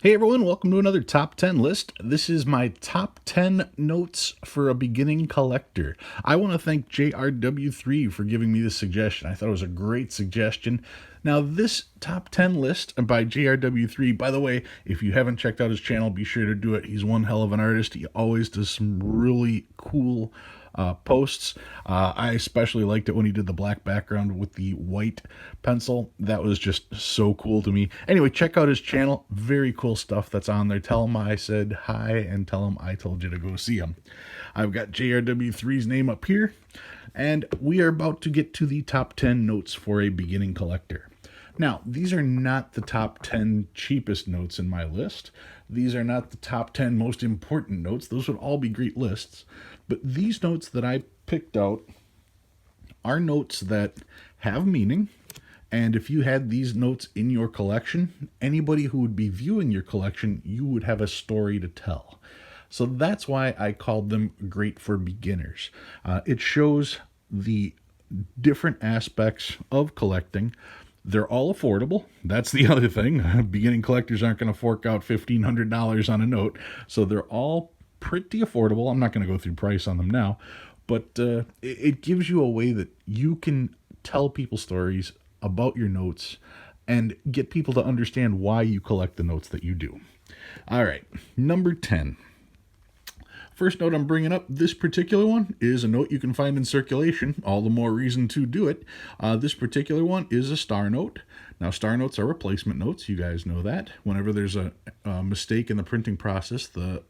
Hey everyone, welcome to another top 10 list. This is my top 10 notes for a beginning collector. I want to thank JRW3 for giving me this suggestion. I thought it was a great suggestion. Now, this top 10 list by JRW3, by the way, if you haven't checked out his channel, be sure to do it. He's one hell of an artist. He always does some really cool posts. I especially liked it when he did the black background with the white pencil. That was just so cool to me. Anyway, check out his channel. Very cool stuff that's on there. Tell him I said hi and tell him I told you to go see him. I've got JRW3's name up here, and we are about to get to the top 10 notes for a beginning collector. Now, these are not the top 10 cheapest notes in my list. These are not the top 10 most important notes. Those would all be great lists. But these notes that I picked out are notes that have meaning. And if you had these notes in your collection, anybody who would be viewing your collection, you would have a story to tell. So that's why I called them great for beginners. It shows the different aspects of collecting. They're all affordable. That's the other thing. Beginning collectors aren't going to fork out $1,500 on a note. So they're all pretty affordable. I'm not going to go through price on them now. But it gives you a way that you can tell people stories about your notes and get people to understand why you collect the notes that you do. All right, number 10. First note I'm bringing up, this particular one is a note you can find in circulation, all the more reason to do it. This particular one is a star note. Now, star notes are replacement notes. You guys know that. Whenever there's a mistake in the printing process, the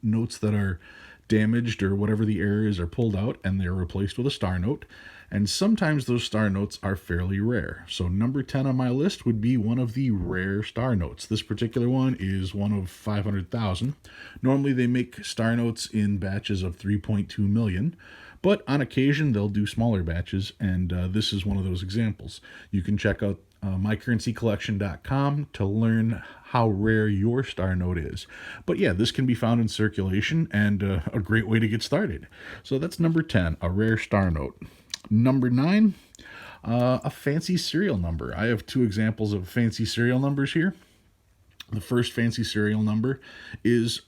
notes that are damaged or whatever the error is are pulled out and they're replaced with a star note. And sometimes those star notes are fairly rare. So number 10 on my list would be one of the rare star notes. This particular one is one of 500,000. Normally they make star notes in batches of 3.2 million. But on occasion, they'll do smaller batches, and this is one of those examples. You can check out mycurrencycollection.com to learn how rare your star note is. But yeah, this can be found in circulation, and a great way to get started. So that's number 10, a rare star note. Number 9, a fancy serial number. I have two examples of fancy serial numbers here. The first fancy serial number is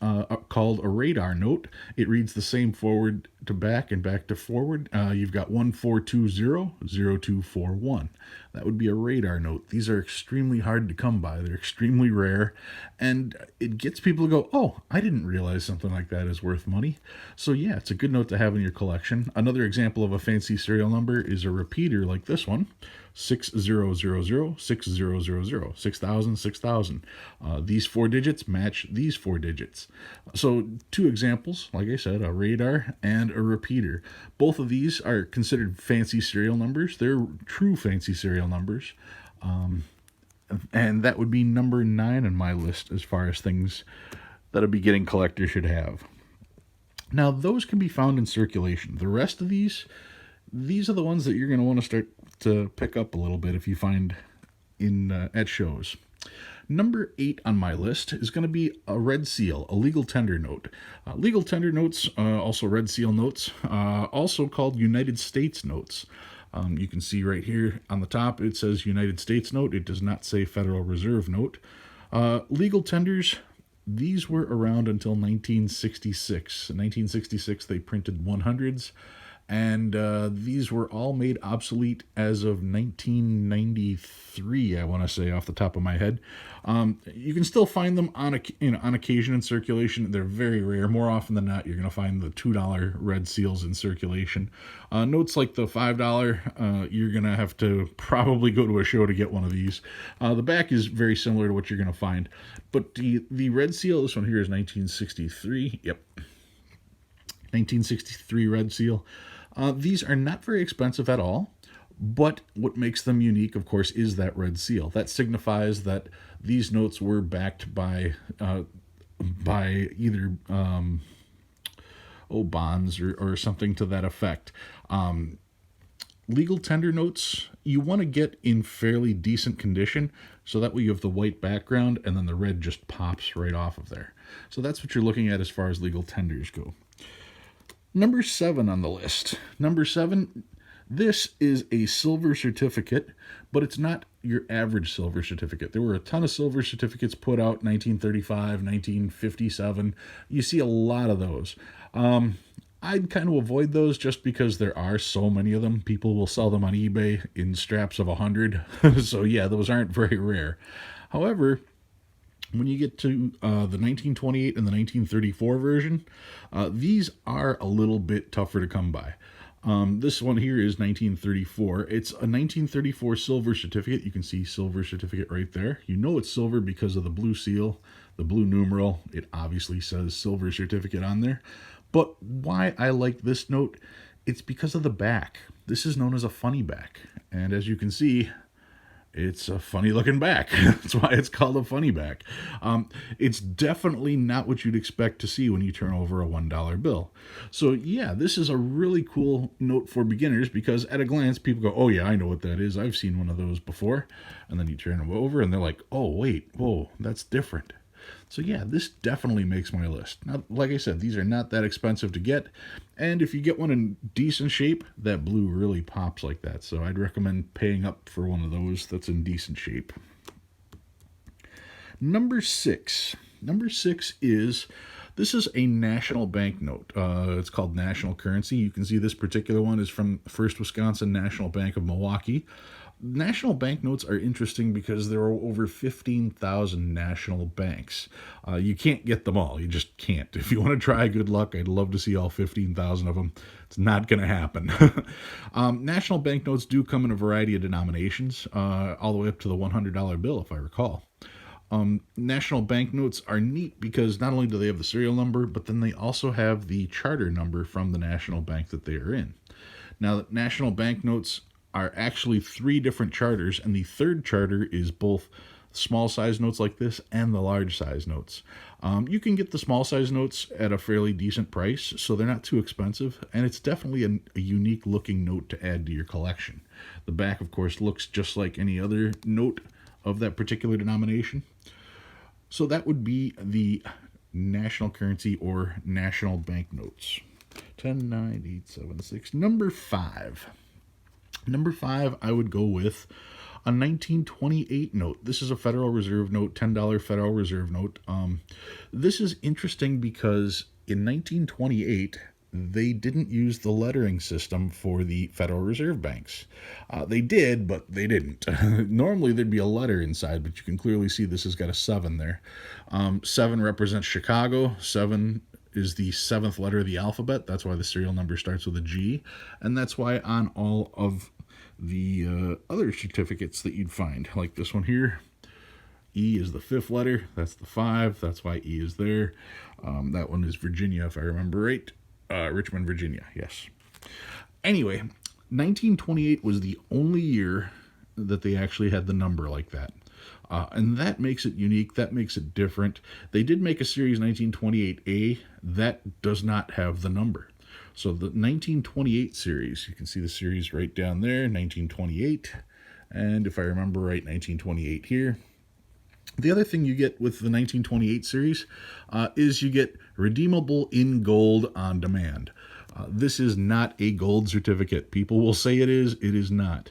called a radar note. It reads the same forward to back and back to forward. You've got 14200241. That would be a radar note. These are extremely hard to come by. They're extremely rare, and it gets people to go, oh, I didn't realize something like that is worth money. So yeah, it's a good note to have in your collection. Another example of a fancy serial number is a repeater like this one. 6000 6000 6000 6000. These four digits match these four digits. So two examples, like I said, a radar and a repeater. Both of these are considered fancy serial numbers. They're true fancy serial numbers. And that would be number 9 on my list as far as things that a beginning collector should have. Now, those can be found in circulation. The rest of these are the ones that you're going to want to start to pick up a little bit if you find in at shows. Number 8 on my list is going to be a red seal, a legal tender note. Legal tender notes, also red seal notes, also called United States notes. You can see right here on the top it says United States note. It does not say Federal Reserve note. Legal tenders, these were around until 1966. In 1966, they printed 100s. And these were all made obsolete as of 1993, I want to say, off the top of my head. You can still find them on occasion in circulation. They're very rare. More often than not, you're going to find the $2 red seals in circulation. Notes like the $5, you're going to have to probably go to a show to get one of these. The back is very similar to what you're going to find. But the red seal, this one here is 1963. Yep. 1963 red seal. These are not very expensive at all, but what makes them unique, of course, is that red seal. That signifies that these notes were backed by either bonds or something to that effect. Legal tender notes, you want to get in fairly decent condition, so that way you have the white background and then the red just pops right off of there. So that's what you're looking at as far as legal tenders go. Number 7 on the list. Number 7, this is a silver certificate, but it's not your average silver certificate. There were a ton of silver certificates put out 1935, 1957. You see a lot of those. I'd kind of avoid those just because there are so many of them. People will sell them on eBay in straps of 100. So, yeah, those aren't very rare. However, when you get to the 1928 and the 1934 version, these are a little bit tougher to come by. This one here is 1934. It's a 1934 silver certificate. You can see silver certificate right there. You know it's silver because of the blue seal, the blue numeral. It obviously says silver certificate on there. But why I like this note, it's because of the back. This is known as a funny back. And as you can see, it's a funny looking back. That's why it's called a funny back. It's definitely not what you'd expect to see when you turn over a $1 bill. So yeah, this is a really cool note for beginners because at a glance, people go, oh yeah, I know what that is. I've seen one of those before. And then you turn them over and they're like, oh wait, whoa, that's different. So yeah, this definitely makes my list. Now, like I said, these are not that expensive to get. And if you get one in decent shape, that blue really pops like that. So I'd recommend paying up for one of those that's in decent shape. Number six. Number six is, this is a national banknote. It's called national currency. You can see this particular one is from First Wisconsin National Bank of Milwaukee. National banknotes are interesting because there are over 15,000 national banks. You can't get them all. You just can't. If you want to try, good luck. I'd love to see all 15,000 of them. It's not going to happen. National banknotes do come in a variety of denominations, all the way up to the $100 bill, if I recall. National banknotes are neat because not only do they have the serial number, but then they also have the charter number from the national bank that they are in. Now, national banknotes are actually 3 different charters, and the third charter is both small size notes like this and the large size notes. You can get the small size notes at a fairly decent price, so they're not too expensive, and it's definitely a unique looking note to add to your collection. The back, of course, looks just like any other note of that particular denomination. So that would be the national currency or national banknotes. 10, 9, 8, 7, 6. Number 5. Number 5, I would go with a 1928 note. This is a Federal Reserve note, $10 Federal Reserve note. This is interesting because in 1928, they didn't use the lettering system for the Federal Reserve banks. They did, but they didn't. Normally, there'd be a letter inside, but you can clearly see this has got a 7 there. 7 represents Chicago. 7 is the 7th letter of the alphabet. That's why the serial number starts with a G. And that's why on all of the other certificates that you'd find, like this one here, E is the 5th letter. That's the 5. That's why E is there. That one is Virginia, if I remember right. Richmond, Virginia, yes. Anyway, 1928 was the only year that they actually had the number like that. And that makes it unique. That makes it different. They did make a series 1928A that does not have the number. So the 1928 series, you can see the series right down there, 1928. And if I remember right, 1928 here. The other thing you get with the 1928 series is you get redeemable in gold on demand. This is not a gold certificate. People will say it is not.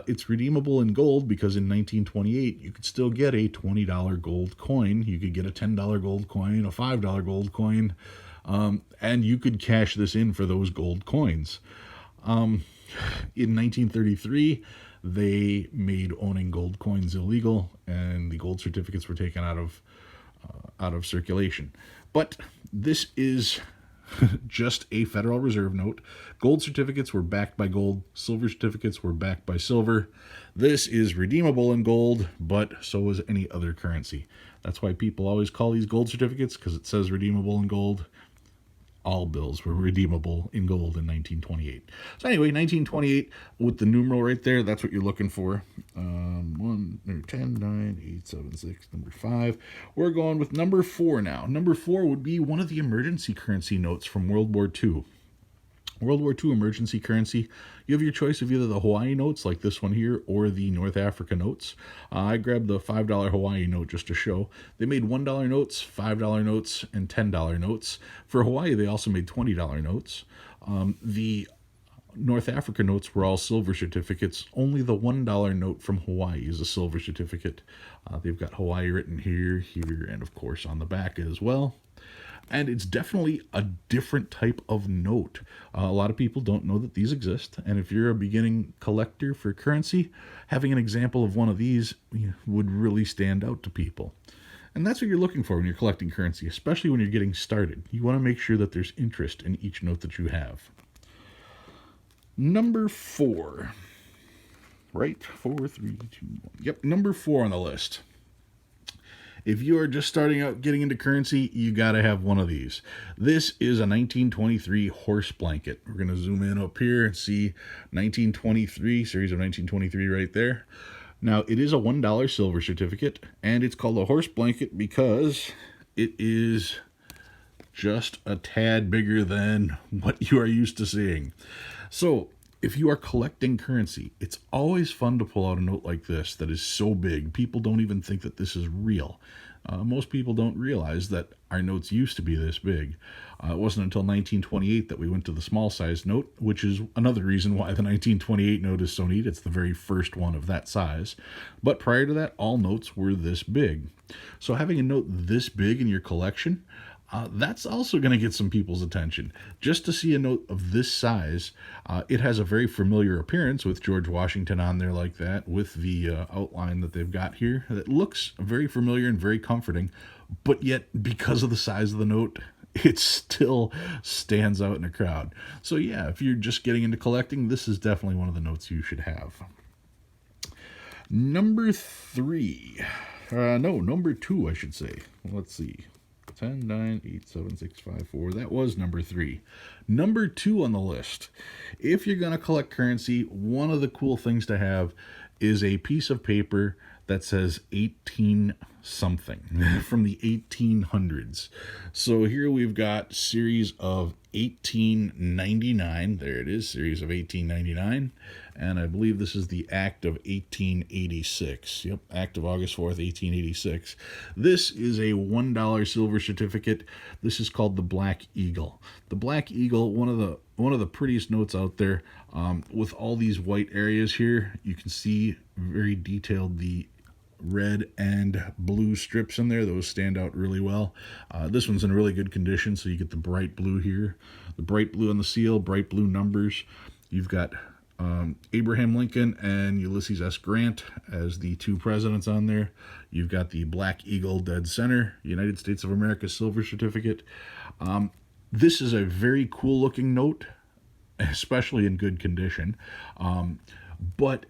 It's redeemable in gold because in 1928 you could still get a $20 gold coin. You could get a $10 gold coin, a $5 gold coin, and you could cash this in for those gold coins. In 1933, they made owning gold coins illegal, and the gold certificates were taken out of circulation. But this is just a Federal Reserve note. Gold certificates were backed by gold. Silver certificates were backed by silver. This is redeemable in gold, but so is any other currency. That's why people always call these gold certificates, because it says redeemable in gold. All bills were redeemable in gold in 1928. So anyway, 1928 with the numeral right there, that's what you're looking for. 1, 10, 9, 8, 7, 6, number 5. We're going with number 4 now. Number 4 would be one of the emergency currency notes from World War II. World War II emergency currency. You have your choice of either the Hawaii notes, like this one here, or the North Africa notes. I grabbed the $5 Hawaii note just to show. They made $1 notes, $5 notes, and $10 notes. For Hawaii, they also made $20 notes. The North Africa notes were all silver certificates. Only the $1 note from Hawaii is a silver certificate. They've got Hawaii written here, here, and of course on the back as well. And it's definitely a different type of note. A lot of people don't know that these exist. And if you're a beginning collector for currency, having an example of one of these would really stand out to people. And that's what you're looking for when you're collecting currency, especially when you're getting started. You want to make sure that there's interest in each note that you have. Number 4. Right? 4, 3, 2, 1. Yep, number 4 on the list. If you are just starting out getting into currency, you got to have one of these. This is a 1923 horse blanket. We're going to zoom in up here and see 1923, series of 1923 right there. Now, it is a $1 silver certificate, and it's called a horse blanket because it is just a tad bigger than what you are used to seeing. So, if you are collecting currency, it's always fun to pull out a note like this that is so big. People don't even think that this is real. Most people don't realize that our notes used to be this big. It wasn't until 1928 that we went to the small size note, which is another reason why the 1928 note is so neat. It's the very first one of that size. But prior to that, all notes were this big. So having a note this big in your collection, that's also going to get some people's attention. Just to see a note of this size, it has a very familiar appearance with George Washington on there like that, with the outline that they've got here. That looks very familiar and very comforting, but yet because of the size of the note, it still stands out in a crowd. So yeah, if you're just getting into collecting, this is definitely one of the notes you should have. Number 2, I should say. Let's see. 10, 9, 8, 7, 6, 5, 4. That was number 3. Number 2 on the list. If you're going to collect currency, one of the cool things to have is a piece of paper that says 18 something from the 1800s. So here we've got series of 1899. There it is, series of 1899. And I believe this is the Act of 1886. Yep, Act of August 4th, 1886. This is a $1 silver certificate. This is called the Black Eagle. The Black Eagle, one of the prettiest notes out there, with all these white areas here. You can see very detailed the red and blue strips in there. Those stand out really well. This one's in really good condition, so you get the bright blue here, the bright blue on the seal, bright blue numbers. You've got Abraham Lincoln and Ulysses S. Grant as the two presidents on there. You've got the Black Eagle dead center, United States of America silver certificate. This is a very cool looking note, especially in good condition. But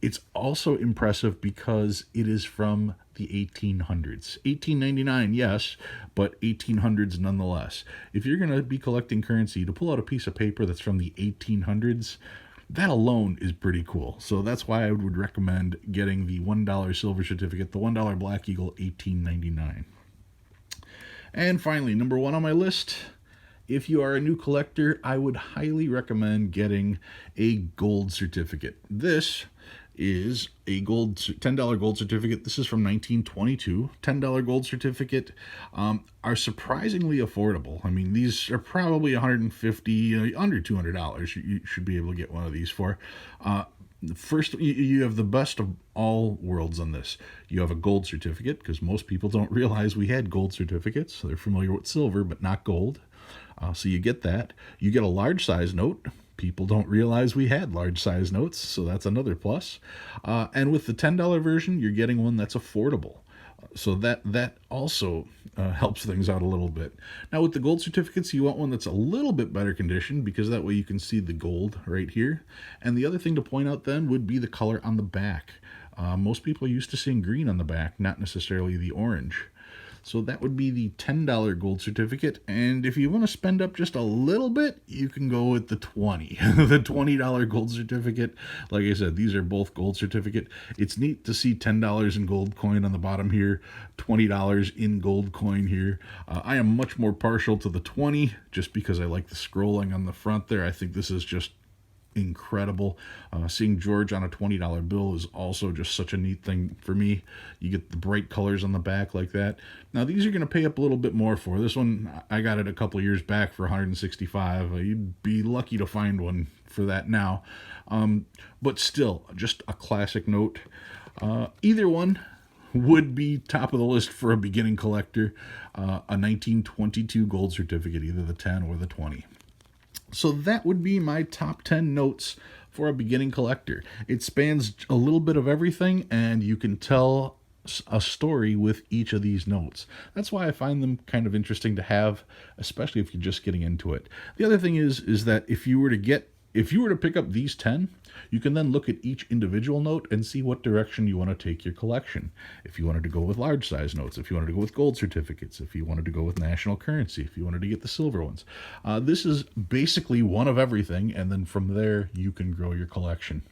it's also impressive because it is from the 1800s. 1899, yes, but 1800s nonetheless. If you're going to be collecting currency, to pull out a piece of paper that's from the 1800s, that alone is pretty cool. So that's why I would recommend getting the $1 silver certificate, the $1 Black Eagle 1899. And finally, number 1 on my list, if you are a new collector, I would highly recommend getting a gold certificate. This is a $10 gold certificate. This is from 1922. $10 gold certificate are surprisingly affordable. I mean, these are probably $150, under $200. You should be able to get one of these for. First, you have the best of all worlds on this. You have a gold certificate, because most people don't realize we had gold certificates. They're familiar with silver, but not gold. So you get that. You get a large size note. People don't realize we had large size notes, so that's another plus. And with the $10 version, you're getting one that's affordable. So that also helps things out a little bit. Now with the gold certificates, you want one that's a little bit better condition, because that way you can see the gold right here. And the other thing to point out then would be the color on the back. Most people are used to seeing green on the back, not necessarily the orange. So that would be the $10 gold certificate. And if you want to spend up just a little bit, you can go with the the $20 gold certificate. Like I said, these are both gold certificate. It's neat to see $10 in gold coin on the bottom here, $20 in gold coin here. I am much more partial to the 20 just because I like the scrolling on the front there. I think this is just incredible. Seeing George on a $20 bill is also just such a neat thing for me. You get the bright colors on the back like that. Now these you're going to pay up a little bit more for. This one I got it a couple years back for 165. You'd be lucky to find one for that now. But still, just a classic note. Either one would be top of the list for a beginning collector. A 1922 gold certificate, either the 10 or the 20. So that would be my top 10 notes for a beginning collector. It spans a little bit of everything, and you can tell a story with each of these notes. That's why I find them kind of interesting to have, especially if you're just getting into it. The other thing is that if you were to pick up these 10, you can then look at each individual note and see what direction you want to take your collection. If you wanted to go with large size notes, if you wanted to go with gold certificates, if you wanted to go with national currency, if you wanted to get the silver ones. This is basically one of everything, and then from there you can grow your collection.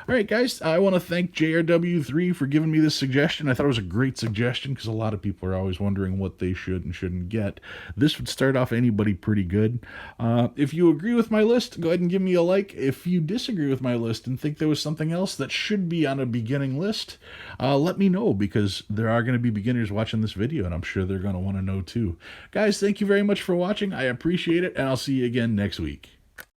All right, guys, I want to thank JRW3 for giving me this suggestion. I thought it was a great suggestion because a lot of people are always wondering what they should and shouldn't get. This would start off anybody pretty good. If you agree with my list, go ahead and give me a like. If you disagree with my list and think there was something else that should be on a beginning list, let me know, because there are going to be beginners watching this video, and I'm sure they're going to want to know too. Guys, thank you very much for watching. I appreciate it, and I'll see you again next week.